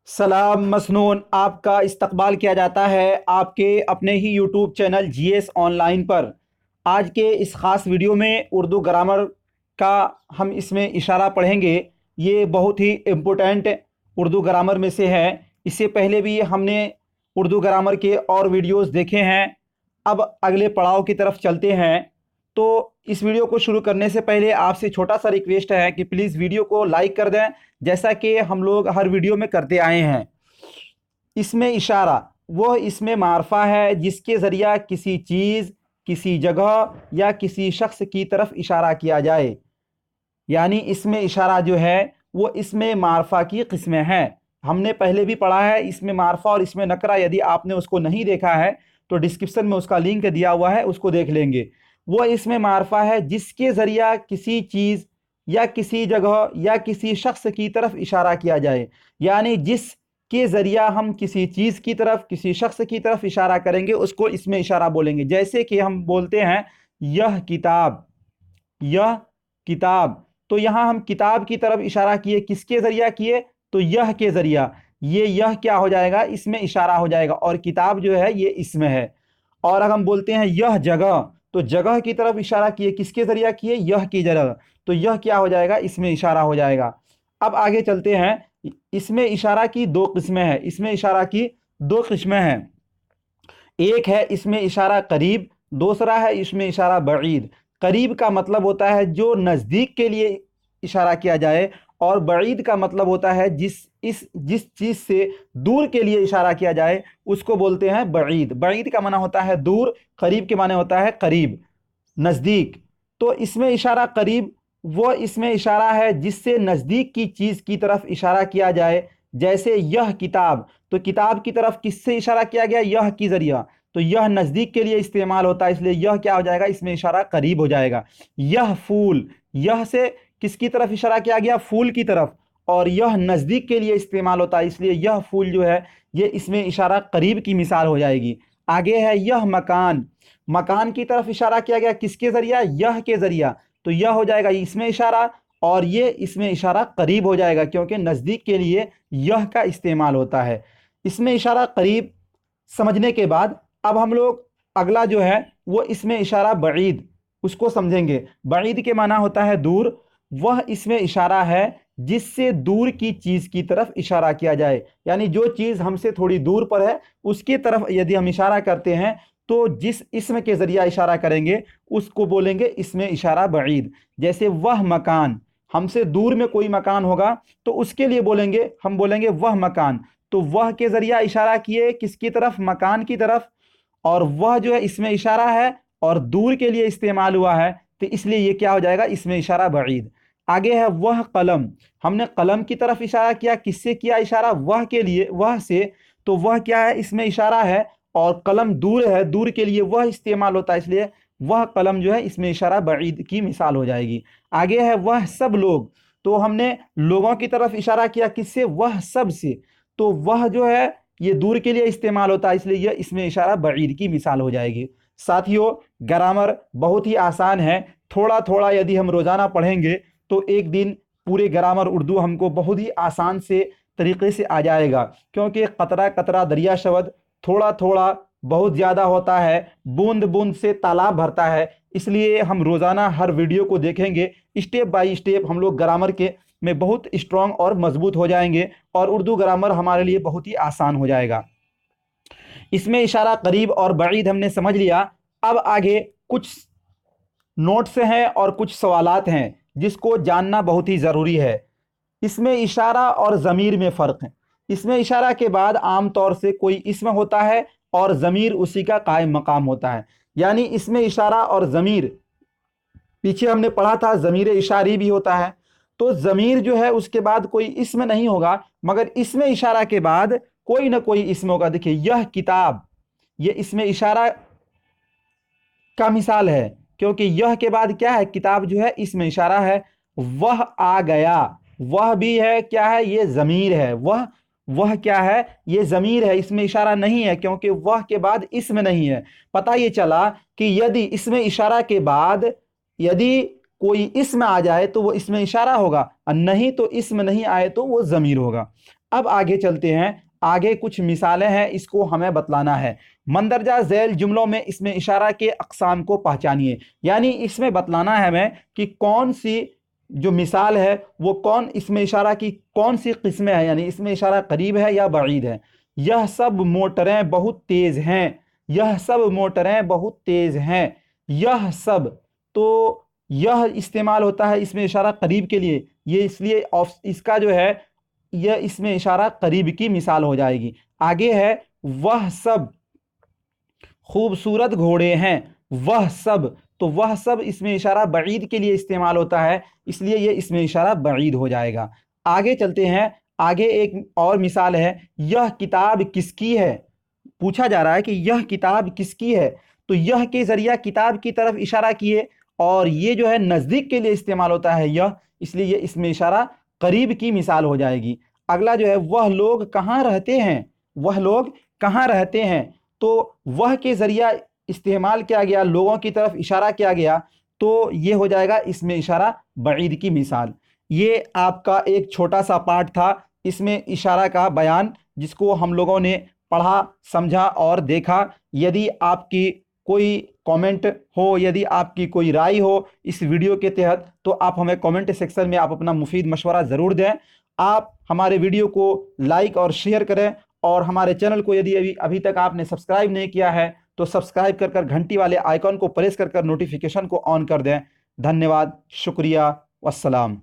सलाम मसनून, आपका इस्तकबाल किया जाता है आपके अपने ही यूट्यूब चैनल जीएस ऑनलाइन पर। आज के इस ख़ास वीडियो में उर्दू ग्रामर का हम इसमें इशारा पढ़ेंगे। ये बहुत ही इम्पोर्टेंट उर्दू ग्रामर में से है। इससे पहले भी हमने उर्दू ग्रामर के और वीडियोस देखे हैं। अब अगले पड़ाव की तरफ चलते हैं। तो इस वीडियो को शुरू करने से पहले आपसे छोटा सा रिक्वेस्ट है कि प्लीज़ वीडियो को लाइक कर दें, जैसा कि हम लोग हर वीडियो में करते आए हैं। इसमें इशारा वो इसमें मारफा है जिसके ज़रिया किसी चीज़, किसी जगह या किसी शख्स की तरफ इशारा किया जाए। यानी इसमें इशारा जो है वो इसमें मारफा की किस्में हैं। हमने पहले भी पढ़ा है इसमें मारफा और इसमें नकरा। यदि आपने उसको नहीं देखा है तो डिस्क्रिप्शन में उसका लिंक दिया हुआ है, उसको देख लेंगे। वो इसमें मारफा है जिसके ज़रिया किसी चीज़ या किसी जगह या किसी शख्स की तरफ इशारा किया जाए। यानी जिस के ज़रिया हम किसी चीज़ की तरफ, किसी शख्स की तरफ इशारा करेंगे उसको इसमें इशारा बोलेंगे। जैसे कि हम बोलते हैं यह किताब, यह किताब। तो यहाँ हम किताब की तरफ इशारा किए, किसके ज़रिया किए? तो यह के ज़रिया। ये यह क्या हो जाएगा? इसमें इशारा हो जाएगा। और किताब जो है ये इसमें है। और अगर हम बोलते हैं यह जगह, तो जगह की तरफ इशारा किए, किसके ज़रिया किए? यह की जगह। तो यह क्या हो जाएगा? इसमें इशारा हो जाएगा। अब आगे चलते हैं। इसमें इशारा की दो किस्में हैं। इसमें इशारा की दो किस्में हैं। एक है इसमें इशारा करीब, दूसरा है इसमें इशारा बईद। करीब का मतलब होता है जो नज़दीक के लिए इशारा किया जाए, और बईद का मतलब होता है जिस चीज़ से दूर के लिए इशारा किया जाए उसको बोलते हैं बईद। बईद का माना होता है दूर, करीब के माने होता है करीब, नज़दीक। तो इसमें इशारा करीब वो इसमें इशारा है जिससे नज़दीक की चीज़ की तरफ इशारा किया जाए। जैसे यह किताब, तो किताब की तरफ किससे इशारा किया गया? यह की ज़रिया। तो यह नज़दीक के लिए इस्तेमाल होता है, इसलिए यह क्या हो जाएगा? इसमें इशारा करीब हो जाएगा। यह फूल, यह से किसकी तरफ इशारा किया गया? फूल की तरफ। और यह नज़दीक के लिए इस्तेमाल होता है, इसलिए यह फूल जो है ये इसमें इशारा करीब की मिसाल हो जाएगी। आगे है यह मकान। मकान की तरफ इशारा किया गया, किसके ज़रिया? यह के ज़रिया। तो यह हो जाएगा इसमें इशारा, और ये इसमें इशारा करीब हो जाएगा, क्योंकि नज़दीक के लिए यह का इस्तेमाल होता है। इसमें इशारा करीब समझने के बाद अब हम लोग अगला जो है वो इसमें इशारा बईद, उसको समझेंगे। बईद के माना होता है दूर। वह इसमें इशारा है जिससे दूर की चीज़ की तरफ इशारा किया जाए। यानी जो चीज़ हमसे थोड़ी दूर पर है उसकी तरफ यदि हम इशारा करते हैं तो जिस इसम के ज़रिया इशारा करेंगे उसको बोलेंगे इसमें इशारा बईद। जैसे वह मकान, हमसे दूर में कोई मकान होगा तो उसके लिए बोलेंगे, हम बोलेंगे वह मकान। तो वह के ज़रिया इशारा किए किसकी तरफ? मकान की तरफ। और वह जो है इसमें इशारा है और दूर के लिए इस्तेमाल हुआ है, तो इसलिए ये क्या हो जाएगा? इसमें इशारा बईद। आगे है वह कलम। हमने कलम की तरफ इशारा किया, किससे किया इशारा? वह के लिए, वह से। तो वह क्या है? इसमें इशारा है, और कलम दूर है, दूर के लिए वह इस्तेमाल होता है, इसलिए वह कलम जो है इसमें इशारा बईद की मिसाल हो जाएगी। आगे है वह सब लोग। तो हमने लोगों की तरफ इशारा किया, किससे? वह सब से। तो वह जो है ये दूर के लिए इस्तेमाल होता है, इसलिए यह इसमें इशारा बईद की मिसाल हो जाएगी। साथियों, ग्रामर बहुत ही आसान है। थोड़ा थोड़ा यदि हम रोज़ाना पढ़ेंगे तो एक दिन पूरे ग्रामर उर्दू हमको बहुत ही आसान से तरीके से आ जाएगा, क्योंकि कतरा कतरा दरिया शब्द, थोड़ा थोड़ा बहुत ज़्यादा होता है, बूंद बूंद से तालाब भरता है। इसलिए हम रोज़ाना हर वीडियो को देखेंगे, स्टेप बाय स्टेप हम लोग ग्रामर के में बहुत स्ट्रॉन्ग और मजबूत हो जाएंगे, और उर्दू ग्रामर हमारे लिए बहुत ही आसान हो जाएगा। इसमें इशारा करीब और बईद हमने समझ लिया। अब आगे कुछ नोट्स हैं और कुछ सवालात हैं जिसको जानना बहुत ही ज़रूरी है। इसमें इशारा और ज़मीर में फ़र्क है। इसमें इशारा के बाद आम तौर से कोई इसम होता है और ज़मीर उसी का कायम मकाम होता है। यानी इसमें इशारा और ज़मीर, पीछे हमने पढ़ा था ज़मीर इशारी भी होता है। तो ज़मीर जो है उसके बाद कोई इसम नहीं होगा, मगर इसमें इशारा के बाद कोई ना कोई इसम होगा। देखिए यह किताब, ये इसमें इशारा का मिसाल है, क्योंकि यह के बाद क्या है? किताब जो है इसमें इशारा है। वह आ गया, वह भी है क्या है? ये ज़मीर है। वह क्या है? ये ज़मीर है, इसमें इशारा नहीं है, क्योंकि वह के बाद इसमें नहीं है। पता ये चला कि यदि इसमें इशारा के बाद यदि कोई इसमें आ जाए तो वो इसमें इशारा होगा, और नहीं तो इसमें नहीं आए तो वो ज़मीर होगा। अब आगे चलते हैं, आगे कुछ मिसालें हैं, इसको हमें बतलाना है। मंदरजा झैल जुमलों में इसमें इशारा के अक़साम को पहचानिए, यानी इसमें बतलाना है हमें कि कौन सी जो मिसाल है वो कौन इसमें इशारा की कौन सी किस्में हैं, यानी इसमें इशारा करीब है या बईद है। यह सब मोटरें बहुत तेज़ हैं, यह सब मोटरें बहुत तेज़ हैं। यह सब, तो यह इस्तेमाल होता है इसमें इशारा करीब के लिए, ये इसलिए इसका जो है यह इसमें इशारा करीब की मिसाल हो जाएगी। आगे है वह सब खूबसूरत घोड़े हैं, वह सब, तो वह सब इसमें इशारा बईद के लिए इस्तेमाल होता है, इसलिए ये इसमें इशारा बईद हो जाएगा। आगे चलते हैं, आगे एक और मिसाल है, यह किताब किसकी है। पूछा जा रहा है कि यह किताब किसकी है, तो यह के ज़रिया किताब की तरफ इशारा किए, और ये जो है नज़दीक के लिए इस्तेमाल होता है यह, इसलिए ये इसमें इशारा करीब की मिसाल हो जाएगी। अगला जो है वह लोग कहाँ रहते हैं, वह लोग कहाँ रहते हैं, तो वह के ज़रिया इस्तेमाल किया गया, लोगों की तरफ इशारा किया गया, तो ये हो जाएगा इसमें इशारा बईद की मिसाल। ये आपका एक छोटा सा पार्ट था इसमें इशारा का बयान, जिसको हम लोगों ने पढ़ा, समझा और देखा। यदि आपकी कोई कमेंट हो, यदि आपकी कोई राय हो इस वीडियो के तहत, तो आप हमें कमेंट सेक्शन में आप अपना मुफीद मशवरा ज़रूर दें। आप हमारे वीडियो को लाइक और शेयर करें, और हमारे चैनल को यदि अभी तक आपने सब्सक्राइब नहीं किया है तो सब्सक्राइब कर घंटी वाले आइकॉन को प्रेस कर नोटिफिकेशन को ऑन कर दें। धन्यवाद, शुक्रिया, वस्सलाम।